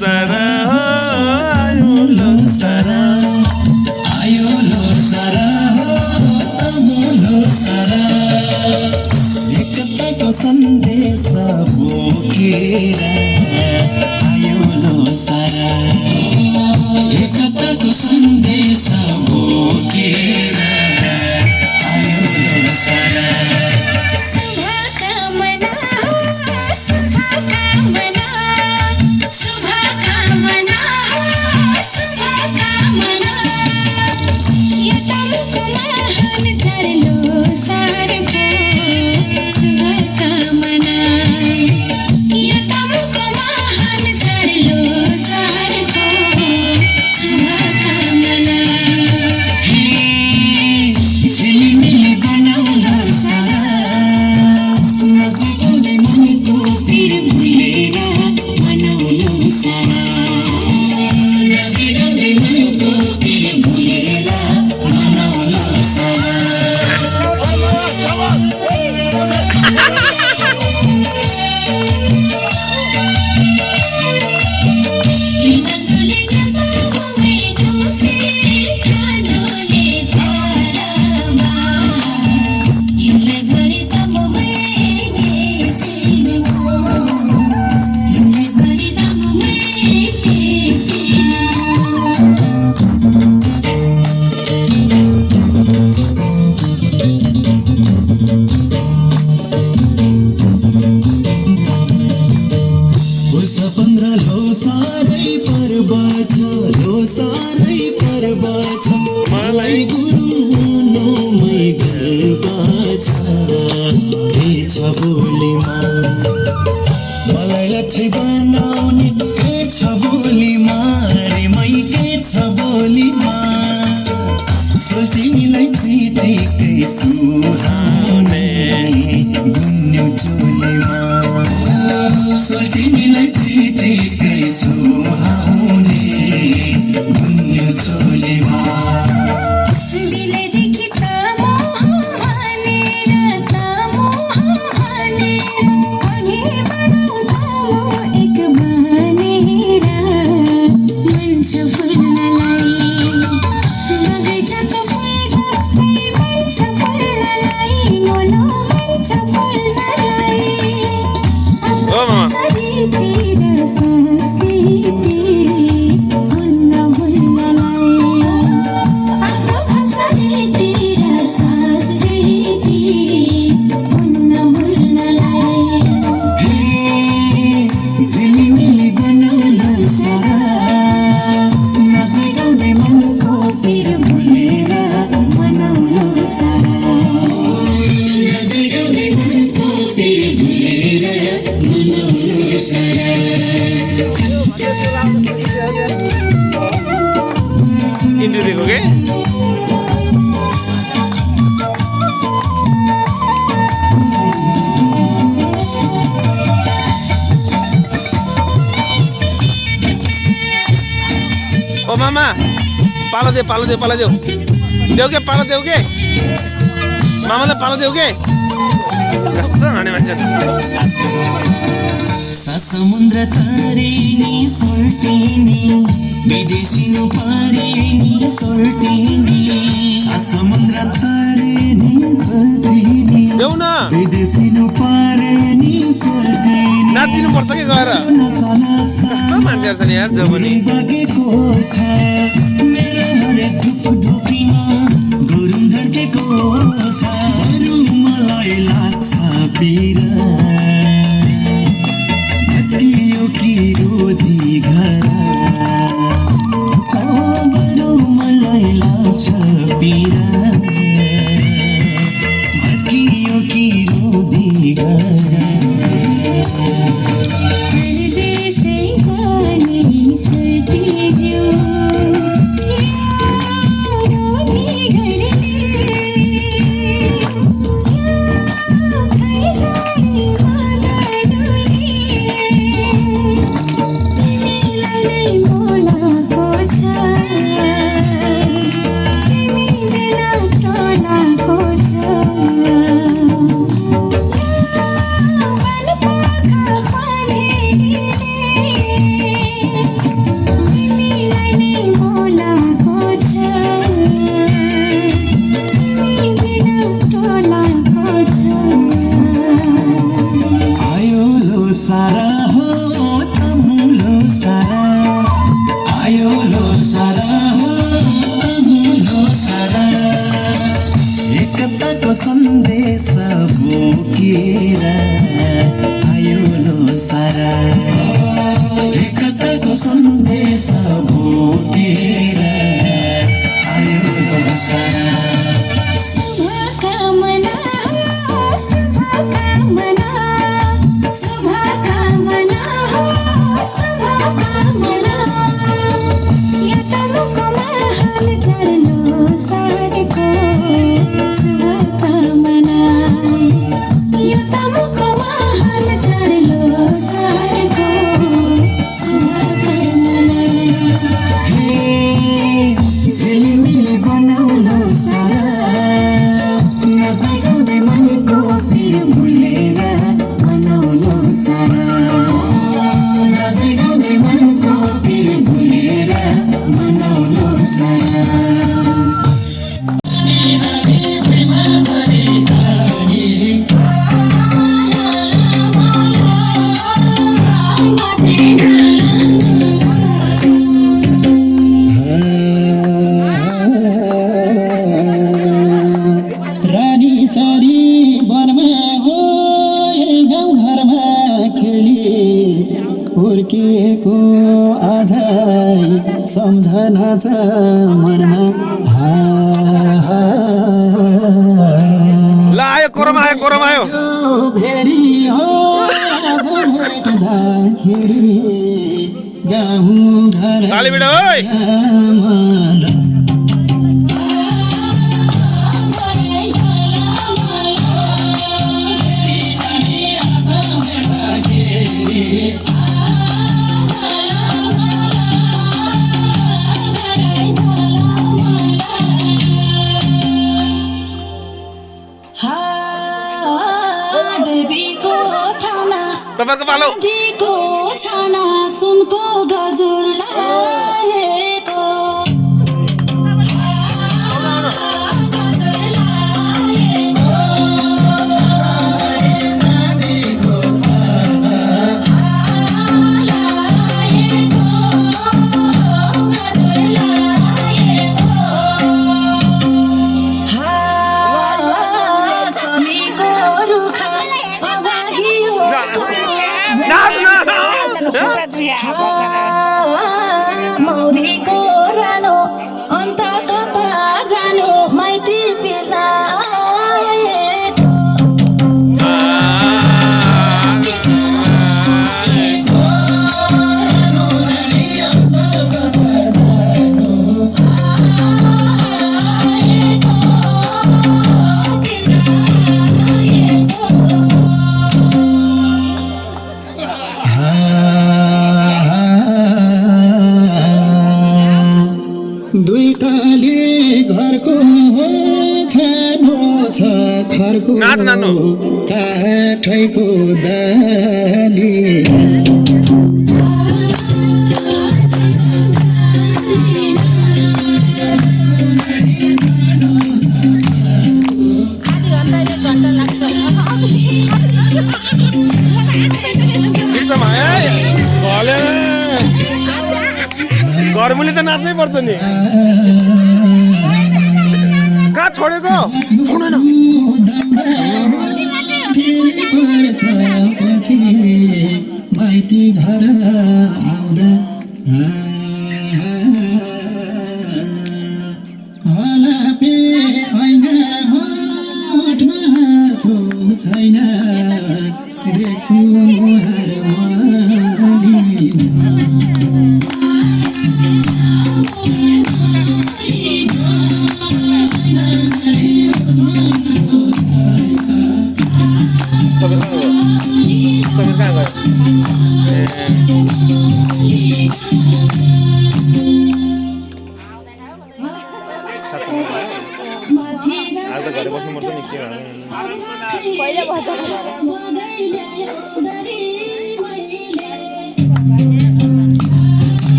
लोसारा आयो लोसारा आयो लोसारा लोसारा एकताको सन्देश बोकेर आयो लोसारा एकताको सन्देश बोकेर आयो लोसारा मलाई गुरु हुनुमै गर्व छ बोलीमा मलाई लट्ठी बनाउने के छ बोलीमा रे मै के छ बोलीमा तिमीलाई चिठीकै सुहाउने गुन्यौ चोलीमा तिमीलाई चिठीकै सुहाउने गुन्यौ चोलीमा Indu देखो के ओ मामा पालो दे देऊ के पालो देऊ के मामाले पालो देऊ के कस्तो हाने मान्छे समुद्र तरेनी सोल्टिनी विदेशिनु परेनी सोल्टिनी समुद्र तरेनी सोल्टिनी देऊ न विदेशिनु परेनी सोल्टिनी नातिनु पर्छ के गएर कस्तो मान्छे छ नि यार जबनी बगेको छ मेरो हरेक ढुकढुकीमा गुरुङ धड्केको छ मलाई लाग्छ पिरा मलाई लाग्छ पिरा भत्कियो कि रोदी घर सारा हो तमुलो सारा आयो लो सारा हो तमुलो सारा एकताको सन्देश बोकेर आयो लो सारा एकताको सन्देश बोकेर आयो लो सारा शुभकामना शुभकामना शुभकामना शुभकामना यतमुखमा हाल चढ्नु सारेको शुभकामना यतमुखमा हाल चढ्नु सारेको शुभकामना झिलिमिली बनाउनु सारा नाच्दै गाउँदै मनको पिर भुलेर बनाउनु सारा नाच्दै गाउँदै मनको पिर भुलेर बनाउनु सारा रानी चरी वनमा हो गाउँ घरमा खेली हुर्किएको आजै सम्झना छ मनमा ल आयो कोरमा आयो फेरि हो आज भेट्दाखेरि गाउँ घर ताली बिडा ओइ देवीको थाना तपाईहरुको पालो दिको छाना सुनको गजुर लाएको समीको रुखा अभागियो मौरीको रानो अन्त कता जानु माइती पिला दुई तले घरको हो छानो छ खरको नाच नाच्नु। काठैको दाली घरमुली त नाच्नै पर्छ नि कहाँ छोडेको छोडेन माइती घर आउँदा हलापे होइन होठमा हाँसो छैन देख्छु मुहार मलिन घरे बस्नु पर्छ नि के पहिला बस्दा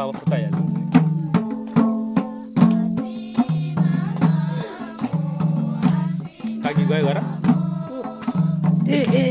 अब सुताइहाल्छ काकी गयो घर ए ए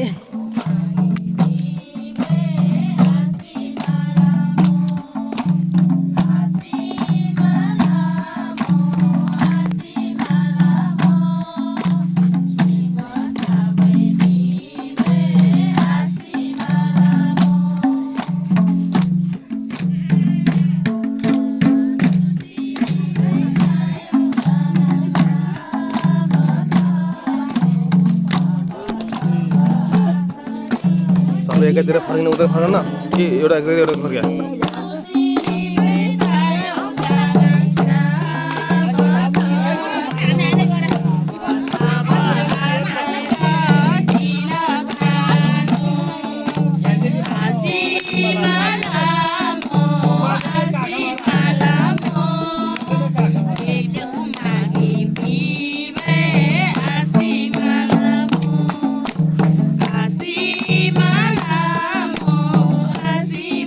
सबै एकातिर फर्किन उता फर्कन कि एउटा फर्क्या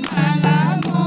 Malamu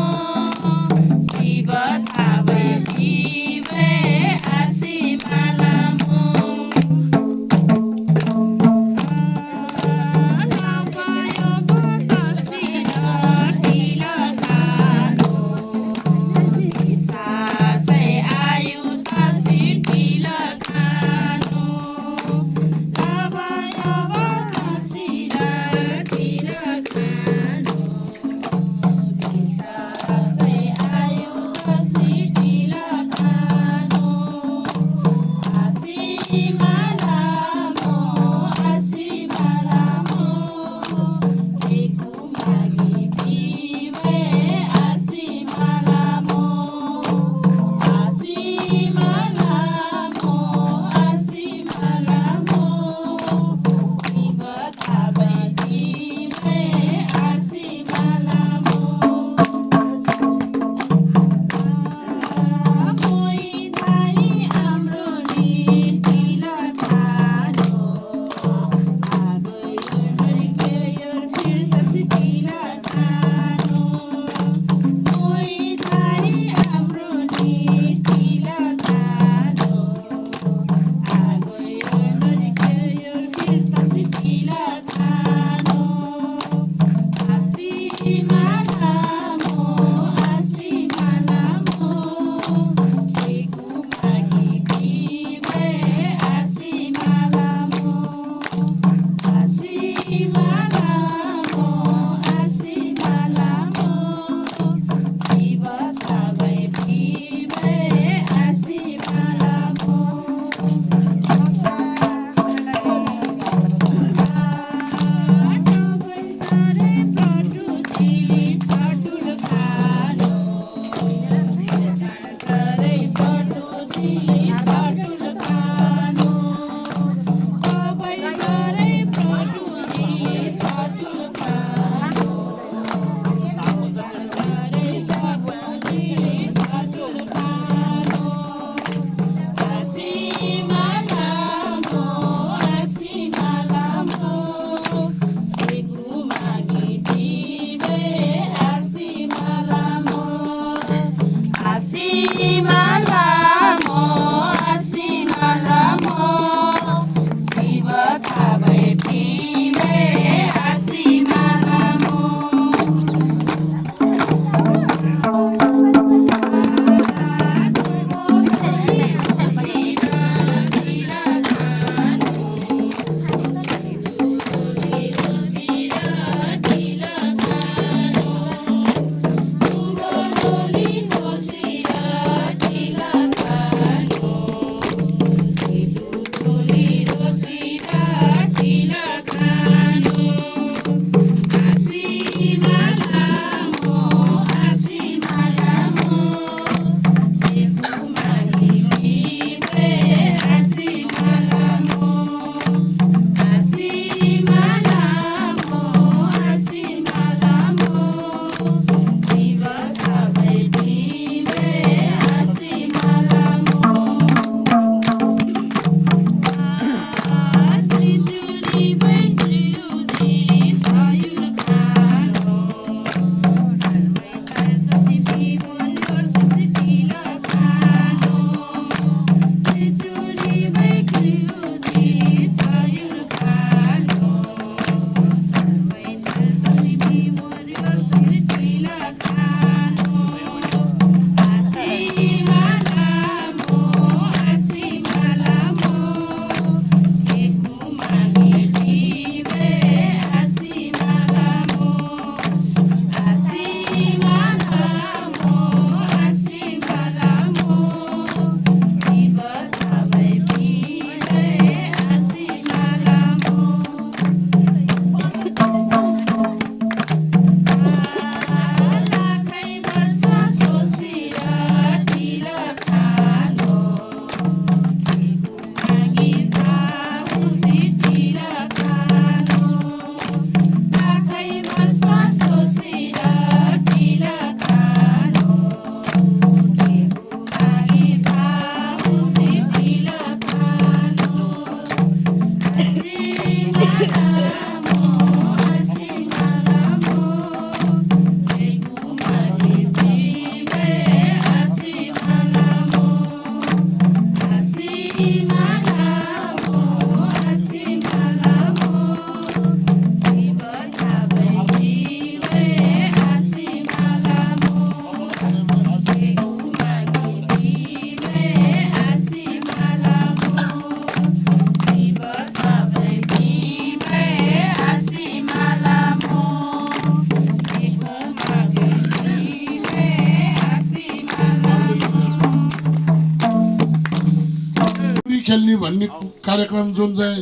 खेल्ने भन्ने कार्यक्रम जुन चाहिँ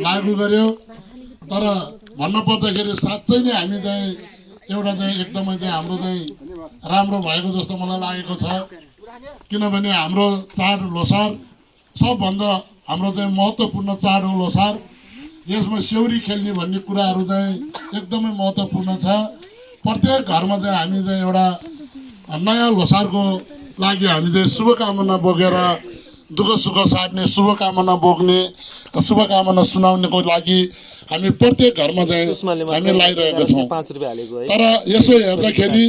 लागू गर्यो तर भन्न पर्दाखेरि साँच्चै नै हामी चाहिँ एउटा चाहिँ एकदमै चाहिँ हाम्रो चाहिँ राम्रो भएको जस्तो मलाई लागेको छ किनभने हाम्रो चाड लोसार सबभन्दा हाम्रो चाहिँ महत्त्वपूर्ण चाड हो लोसार यसमा सेउरी खेल्ने भन्ने कुराहरू चाहिँ एकदमै महत्त्वपूर्ण छ प्रत्येक घरमा चाहिँ हामी चाहिँ एउटा नयाँ लोसारको लागि हामी चाहिँ शुभकामना बोकेर दुःख सुख साट्ने शुभकामना बोक्ने शुभकामना सुनाउनेको लागि हामी प्रत्येक घरमा चाहिँ हामी लगाइरहेका छौँ तर यसो हेर्दाखेरि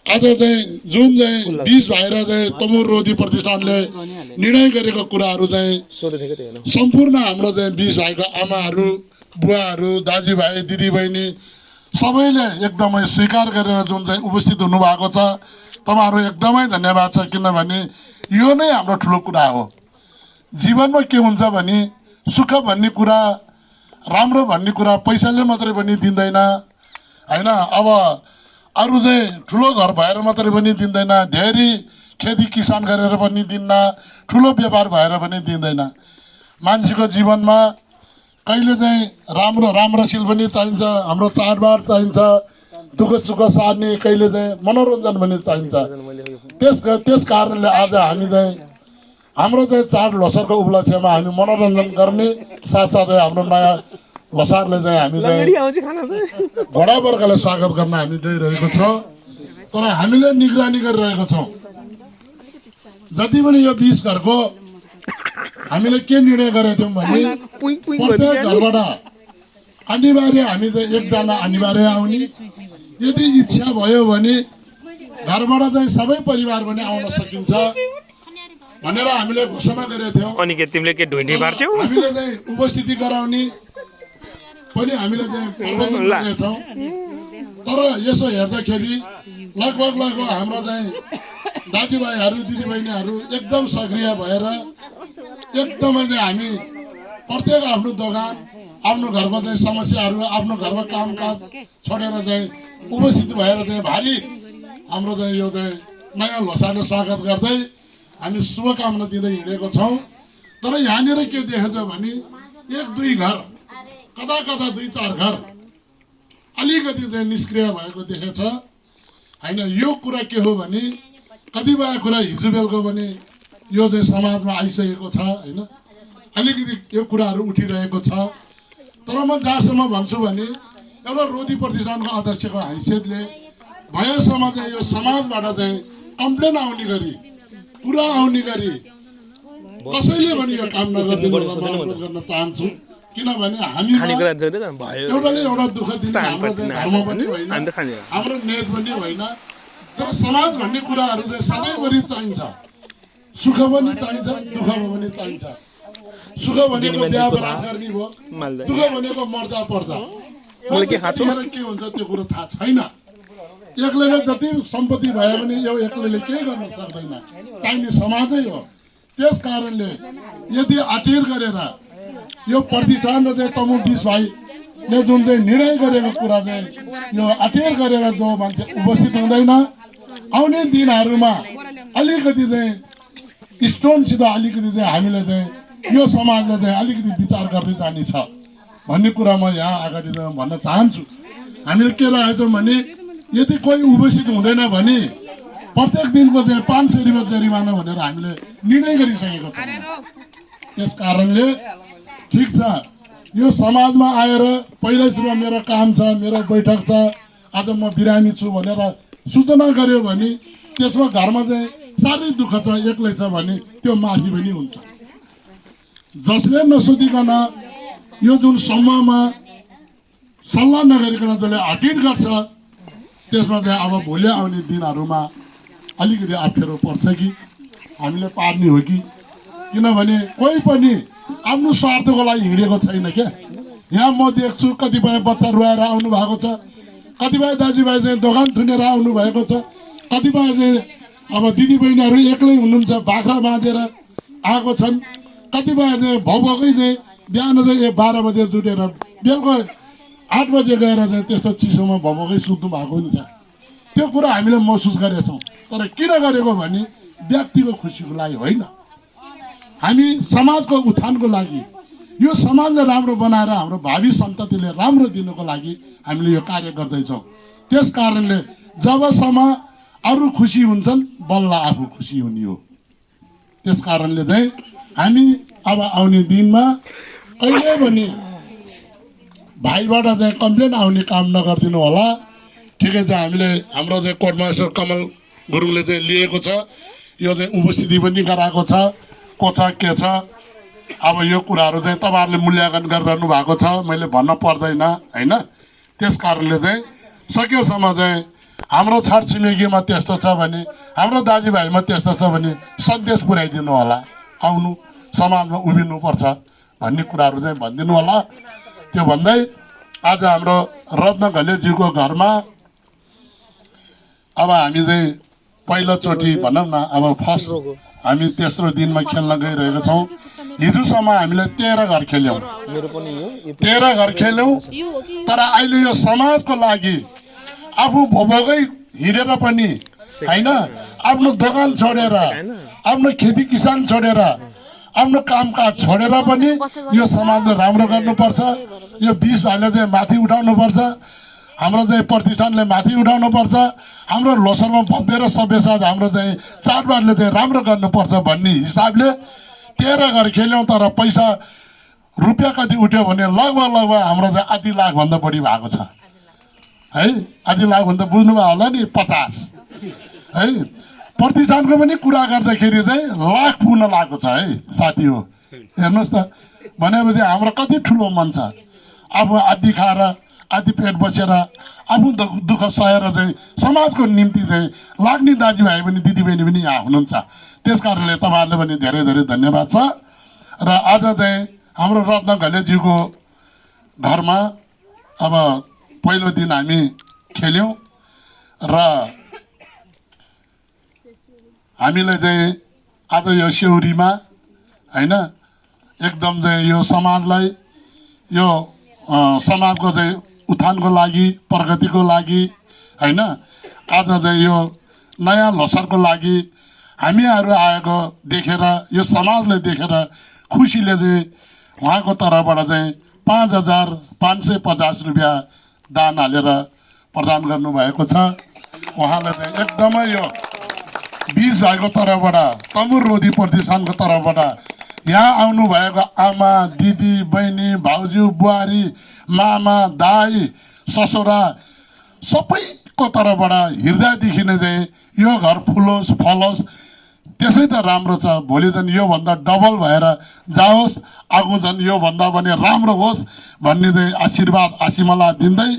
आज चाहिँ जुन चाहिँ 20 भएर चाहिँ तमुर रोधी प्रतिष्ठानले निर्णय गरेको कुराहरू चाहिँ सम्पूर्ण हाम्रो चाहिँ 20 भाइको आमाहरू बुवाहरू दाजुभाइ दिदीबहिनी सबैले एकदमै स्वीकार गरेर जुन चाहिँ उपस्थित हुनुभएको छ तपाईँहरू एकदमै धन्यवाद छ किनभने यो नै हाम्रो ठुलो कुरा हो जीवनमा के हुन्छ भने सुख भन्ने कुरा राम्रो भन्ने कुरा पैसाले मात्रै पनि दिँदैन हैन अब अरू चाहिँ ठुलो घर भएर मात्रै पनि दिँदैन धेरै खेती किसान गरेर पनि दिन्न ठुलो व्यापार भएर पनि दिँदैन मान्छेको जीवनमा कहिले चाहिँ राम्रोसिल पनि चाहिन्छ हाम्रो चाडबाड चाहिन्छ दुःख सुख सार्ने कहिले चाहिँ मनोरञ्जन पनि चाहिन्छ त्यस कारणले आज हामी चाहिँ हाम्रो चाहिँ चाड लोसारको उपलक्ष्यमा हामी मनोरञ्जन गर्ने साथसाथै हाम्रो नयाँ लोसारले चाहिँ हामी चाहिँ बडा वर्गलाई स्वागत गर्न हामी गइरहेको छौँ तर हामीले निगरानी गरिरहेको छौँ जति पनि यो 20 घरको हामीले के निर्णय गरेका थियौँ भने प्रत्येक घरबाट अनिवार्य हामी चाहिँ एकजना अनिवार्य आउने यदि इच्छा भयो भने घरबाट चाहिँ सबै परिवार पनि आउन सकिन्छ भनेर हामीले घोषणा गरेका थियौँ अनि के तिमीले के ढुन्डी पार्छौ हामीले चाहिँ उपस्थिति गराउने पनि हामीले चाहिँ गरेका छौँ तर यसो हेर्दाखेरि लगभग हाम्रो चाहिँ दाजुभाइहरू दिदीबहिनीहरू एकदम सक्रिय भएर एकदमै चाहिँ हामी प्रत्येक आफ्नो दोकान आफ्नो घरको चाहिँ समस्याहरू आफ्नो घरको कामकाज छोडेर चाहिँ उपस्थित भएर चाहिँ भारी हाम्रो चाहिँ यो चाहिँ नयाँ लोसारले स्वागत गर्दै हामी शुभकामना दिँदै हिँडेको छौँ तर यहाँनिर के देखेछ भने 1-2 घर कता 2-4 घर अलिकति चाहिँ निष्क्रिय भएको देखेछ होइन यो कुरा के हो भने कतिपय कुरा हिजो बेलुका पनि यो चाहिँ समाजमा आइसकेको छ होइन अलिकति यो कुराहरू उठिरहेको छ तर म जहाँसम्म भन्छु भने एउटा रोधी प्रतिष्ठानको अध्यक्षको हैसियतले भएसम्म चाहिँ यो समाजबाट चाहिँ कम्प्लेन आउने गरी कुरा आउने गरी कसैले पनि यो काम नगरिदिनु गर्न चाहन्छु किनभने हामी एउटाले एउटा दुःख दिने हाम्रो चाहिँ धर्म पनि होइन हाम्रो नेत पनि होइन तर समाज भन्ने कुराहरू चाहिँ सधैँभरि चाहिन्छ सुख पनि चाहिन्छ दुःख पनि चाहिन्छ सुख भनेको बिहा बरात गर्ने भयो दुःख भनेको मर्दा पर्दा के हुन्छ त्यो कुरो थाहा छैन एक्लैले जति सम्पत्ति भए पनि यो एक्लैले केही गर्न सक्दैन चाहिने समाजै हो त्यस कारणले यदि अटेर गरेर यो प्रतिष्ठान र चाहिँ तमुर 20 भाइले जुन चाहिँ निर्णय गरेको कुरा चाहिँ यो अटेर गरेर जो मान्छे उपस्थित हुँदैन आउने दिनहरूमा अलिकति चाहिँ स्टोनसित अलिकति चाहिँ हामीले चाहिँ यो समाजले चाहिँ अलिकति विचार गर्दै जाने छ भन्ने कुरा म यहाँ अगाडि भन्न चाहन्छु हामीले के राखेछौँ भने यदि कोही उपस्थित हुँदैन भने प्रत्येक दिनको चाहिँ 500 रुपियाँ जरिमाना भनेर हामीले निर्णय गरिसकेको छौँ त्यस कारणले ठिक छ यो समाजमा आएर पहिल्यैसम्म मेरो काम छ मेरो बैठक छ आज म बिरामी छु भनेर सूचना गर्यो भने त्यसमा घरमा चाहिँ साह्रै दुःख छ एक्लै छ भने त्यो माफी पनि हुन्छ जसले नसोधिकन यो जुन समूहमा सल्लाह नगरिकन जसले अटेन्ड गर्छ त्यसमा चाहिँ अब भोलि आउने दिनहरूमा अलिकति अप्ठ्यारो पर्छ कि हामीले पार्ने हो कि किनभने कोही पनि आफ्नो स्वार्थको लागि हिँडेको छैन क्या यहाँ म देख्छु कतिपय बच्चा रुवाएर आउनु भएको छ कतिपय दाजुभाइ चाहिँ दोकान थुनेर आउनु भएको छ कतिपय चाहिँ अब दिदीबहिनीहरू एक्लै हुनुहुन्छ बाख्रा बाँधेर आएको छन् कतिपय चाहिँ भाउकै चाहिँ बिहान चाहिँ 12 बजे जुटेर बेलुका 8 बजे गएर चाहिँ त्यस्तो चिसोमा भाउकै सुत्नु भएको पनि छ त्यो कुरा हामीले महसुस गरेका छौँ तर किन गरेको भने व्यक्तिको खुसीको लागि होइन हामी समाजको उत्थानको लागि यो समाजलाई राम्रो बनाएर हाम्रो भावी सन्ततिले राम्रो दिनको लागि हामीले यो कार्य गर्दैछौँ। त्यस कारणले जबसम्म अरू खुसी हुन्छन् बल्ल आफू खुसी हुने हो। त्यस कारणले चाहिँ हामी अब आउने दिनमा कहिले पनि भाइबाट चाहिँ कम्प्लेन आउने काम नगरिदिनु होला। ठिकै छ, हामीले हाम्रो चाहिँ कोर्ट मास्टर कमल गुरुङले चाहिँ लिएको छ, यो चाहिँ उपस्थिति पनि गराएको छ, को छ के छ। अब यो कुराहरू चाहिँ तपाईँहरूले मूल्याङ्कन गरिरहनु भएको छ, मैले भन्न पर्दैन होइन। त्यस कारणले चाहिँ सकेसम्म चाहिँ हाम्रो छरछिमेकीमा त्यस्तो छ भने, हाम्रो दाजुभाइमा त्यस्तो छ भने सन्देश पुर्याइदिनु होला, आउनु समाजमा उभिनुपर्छ भन्ने कुराहरू चाहिँ भनिदिनु होला। त्यो भन्दै आज हाम्रो रत्न घलेज्यूको घरमा अब हामी चाहिँ पहिलोचोटि भनौँ न, अब फर्स्ट हामी तेस्रो दिनमा खेल्न गइरहेका छौँ। हिजोसम्म हामीले 13 घर खेल्यौँ, 13 घर खेल्यौँ। तर अहिले यो समाजको लागि आफू भोगै हिँडेर पनि होइन, आफ्नो दोकान छोडेर, आफ्नो खेती किसान छोडेर, आफ्नो कामकाज छोडेर पनि यो समाजलाई राम्रो गर्नुपर्छ। यो 20 भाइले चाहिँ माथि उठाउनुपर्छ, हाम्रो चाहिँ प्रतिष्ठानले माथि उठाउनुपर्छ, हाम्रो लोसरमा भव्य र सभ्य साथ हाम्रो चाहिँ चाडबाडले चाहिँ राम्रो गर्नुपर्छ भन्ने हिसाबले 13 घर खेल्यौँ। तर पैसा रुपियाँ कति उठ्यो भने लगभग हाम्रो चाहिँ आधी लाखभन्दा बढी भएको छ है। आधी लाखभन्दा बुझ्नुभयो होला नि, 50 है। प्रतिष्ठानको पनि कुरा गर्दाखेरि चाहिँ लाख पुग्न लागेको छ है साथी हो। हेर्नुहोस् त, भनेपछि हाम्रो कति ठुलो मन छ। आफू आधी खाएर आधी पेट बसेर आफू दुःख सहेर चाहिँ समाजको निम्ति चाहिँ लाग्ने दाजुभाइ पनि दिदीबहिनी पनि यहाँ हुनुहुन्छ। त्यस कारणले तपाईँहरूले पनि धेरै धेरै धन्यवाद छ। र आज चाहिँ हाम्रो रत्न घलेज्यूको घरमा अब पहिलो दिन हामी खेल्यौँ र हामीले चाहिँ आज यो सेउरीमा होइन एकदम चाहिँ यो समाजलाई, यो समाजको चाहिँ उत्थानको लागि, प्रगतिको लागि होइन, आज चाहिँ यो नयाँ लोसारको लागि हामीहरू आएको देखेर, यो समाजले देखेर खुसीले चाहिँ उहाँको तर्फबाट चाहिँ 5,550 रुपियाँ दान हालेर प्रदान गर्नुभएको छ। उहाँलाई चाहिँ एकदमै यो 20 भाइको तर्फबाट, तमुर रोधी प्रतिष्ठानको तर्फबाट यहाँ आउनुभएको आमा, दिदी, बहिनी, भाउजू, बुहारी, मामा, दाई, ससुरा सबैको तर्फबाट हृदयदेखि नै चाहिँ यो घर फुलोस् फलोस्, त्यसै त राम्रो छ। भोलि झन् योभन्दा डबल भएर जाओस्, आगो झन् योभन्दा पनि राम्रो होस् भन्ने चाहिँ आशीर्वाद आशीमला दिँदै,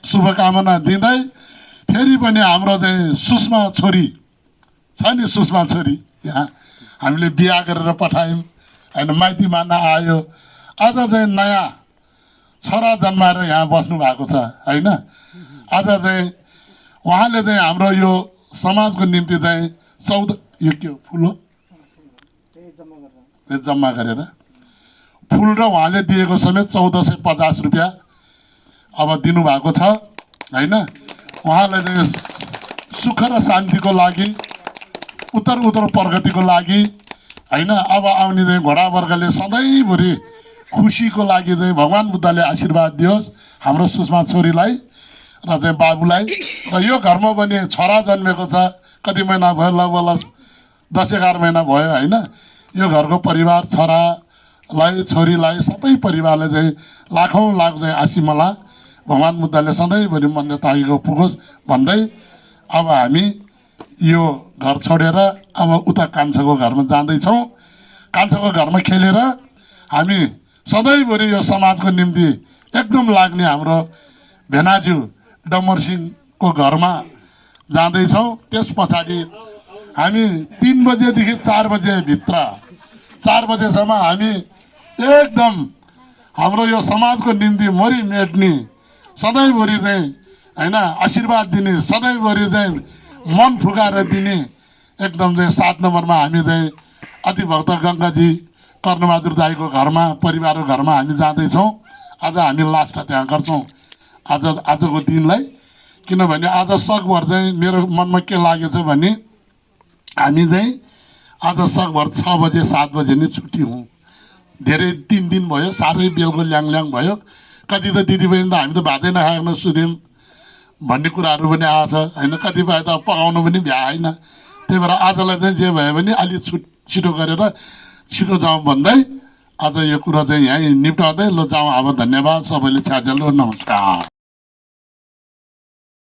शुभकामना दिँदै, फेरि पनि हाम्रो चाहिँ सुषमा छोरी छ नि, सुषमा छोरी यहाँ हामीले बिहा गरेर पठायौँ होइन, माइती मान्न आयो। आज चाहिँ नयाँ छोरा जन्माएर यहाँ बस्नु भएको छ होइन। आज चाहिँ उहाँले चाहिँ हाम्रो यो समाजको निम्ति चाहिँ 14 यो के हो फुल हो जम्मा गरेर फुल र उहाँले दिएको समेत 1450 रुपियाँ अब दिनुभएको छ होइन। उहाँलाई चाहिँ सुख र शान्तिको लागि, उत्तर प्रगतिको लागि होइन, अब आउने चाहिँ घोडावर्गले सधैँभरि खुसीको लागि चाहिँ भगवान् बुद्धले आशीर्वाद दियोस् हाम्रो सुषमा छोरीलाई र चाहिँ बाबुलाई। र यो घरमा पनि छोरा जन्मेको छ, कति महिना भयो, लगभग 10-11 महिना भयो होइन। यो घरको परिवार, छोरालाई, छोरीलाई, सबै परिवारले चाहिँ लाखौँ लाख चाहिँ आशीमला भगवान् बुद्धले सधैँभरि मन्दिर तागेको पुगोस् भन्दै अब हामी यो घर छोडेर अब उता कान्छाको घरमा जाँदैछौँ। कान्छाको घरमा खेलेर हामी सधैँभरि यो समाजको निम्ति एकदम लाग्ने हाम्रो भेनाजु डमरसिंहको घरमा जाँदैछौँ। त्यस पछाडि हामी 3 बजेदेखि 4 बजेभित्र, 4 बजेसम्म हामी एकदम हाम्रो यो समाजको निम्ति मरि मेट्ने, सधैँभरि चाहिँ होइन आशीर्वाद दिने, सधैँभरि चाहिँ मन फुकाएर दिने एकदम चाहिँ 7 नम्बरमा हामी चाहिँ अतिभक्त गङ्गाजी कर्णबहादुर दाईको घरमा, परिवारको घरमा हामी जाँदैछौँ। आज हामी लास्ट त्यहाँ गर्छौँ आजको दिनलाई। किनभने आज सकभर चाहिँ मेरो मनमा के लागेको छ भने हामी चाहिँ आज सकभर 6 बजे 7 बजे नै छुट्टी हुँ धेरै 3 दिन भयो साह्रै बेलको ल्याङ भयो कति त दिदीबहिनी त हामी त भातै नखाएन सुध्यौँ भन्ने कुराहरू पनि आएछ होइन कतिपय त पकाउनु पनि भ्याएन त्यही भएर आजलाई चाहिँ जे भयो भने अलि छिटो गरेर छिटो जाउँ भन्दै आज यो कुरा चाहिँ यहीँ निप्टाउँदै ल जाउँ अब धन्यवाद सबैले छ्याजल नमस्कार